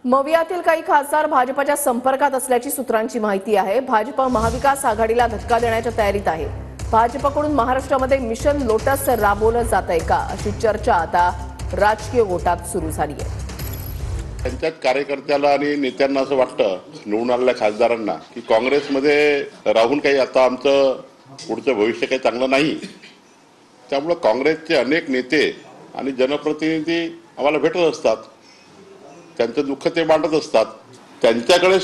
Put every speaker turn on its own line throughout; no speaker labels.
मवियातील काही खासदार भाजपच्या संपर्कात असल्याची सूत्रांची माहिती आहे। भाजप महाविकास आघाडीला धक्का देण्याच्या तयारीत आहे। भाजपकडून महाराष्ट्रामध्ये मिशन लोटस राबवलं जातंय का अशी चर्चा आता राजकीय गोटात सुरू झाली आहे।
त्यांच्यात कार्यकर्त्याला आणि नेत्यांना असं वाटतं निवडून आलेल्या खासदारांना की काँग्रेसमध्ये राहून काही आता आमचं पुढचं भविष्य काही चांगलं नाही। त्यामुळे काँग्रेसचे अनेक नेते आणि जनप्रतिनिधी आम्हाला भेटत असतात, त्यांचं दुःख ते मांडत असतात। त्यांच्याकडे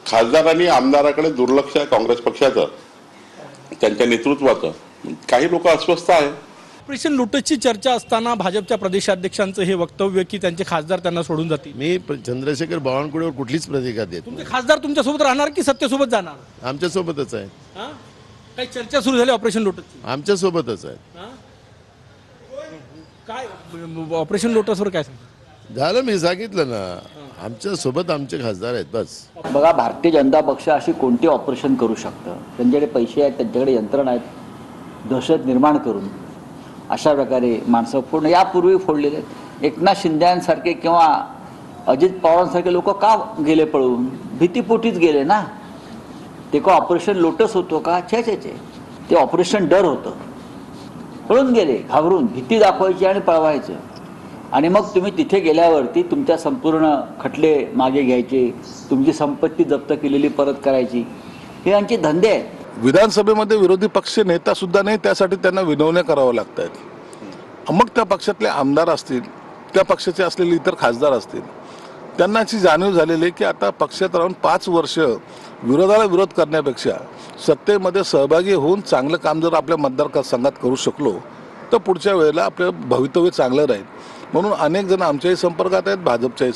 खासदार आणि आमदाराकडे दुर्लक्ष आहे काँग्रेस पक्षाचं, त्यांच्या नेतृत्वाचं। काही लोक अस्वस्थ आहे।
ऑपरेशन लोटसची चर्चा असताना भाजपच्या प्रदेशाध्यक्षांचं हे वक्तव्य की त्यांचे खासदार त्यांना सोडून जातील।
मी चंद्रशेखर बावनकुळेवर कुठलीच प्रतिक्रिया देत
तुमचे खासदार तुमच्यासोबत राहणार की सत्तेसोबत जाणार?
आमच्यासोबतच आहे।
काही चर्चा सुरू झाली ऑपरेशन लोटसची?
आमच्यासोबतच आहे।
काय ऑपरेशन लोटसवर काय सांगता?
झालं, मी सांगितलं ना, आमच्यासोबत आमचे खासदार आहेत बस।
बघा, भारतीय जनता पक्ष अशी कोणती ऑपरेशन करू शकतं? त्यांच्याकडे पैसे आहेत, त्यांच्याकडे यंत्रणा आहेत, दहशत निर्माण करून अशा प्रकारे माणसं फोडणं यापूर्वी फोडलेले आहेत। एकनाथ शिंदेसारखे किंवा अजित पवारांसारखे लोक का गेले पळून? भीतीपोटीच गेले ना। ते का ऑपरेशन लोटस होतो का? छे छे छे, ते ऑपरेशन डर होतं। पळून गेले घाबरून, भीती दाखवायची आणि पळवायचं। आणि मग तुम्ही तिथे गेल्यावरती तुमच्या संपूर्ण खटले मागे घ्यायचे, तुमची संपत्ती जप्त केलेली परत करायची, हे यांचे धंदे आहेत।
विधानसभेमध्ये विरोधी पक्ष नेता सुद्धा नाही, त्यासाठी त्यांना विनवण्या कराव्या लागतात। मग त्या पक्षातले आमदार असतील, त्या पक्षाचे असलेले इतर खासदार असतील, त्यांना अशी जाणीव झालेली आहे की आता पक्षात राहून 5 वर्ष विरोधाला विरोध करण्यापेक्षा सत्तेमध्ये सहभागी होऊन चांगलं काम जर आपल्या मतदारसंघात करू शकलो तर पुढच्या वेळेला आपलं भवितव्य चांगलं राहील। म्हणून अनेक जण आमच्याही संपर्कात आहेत, भाजपच्याही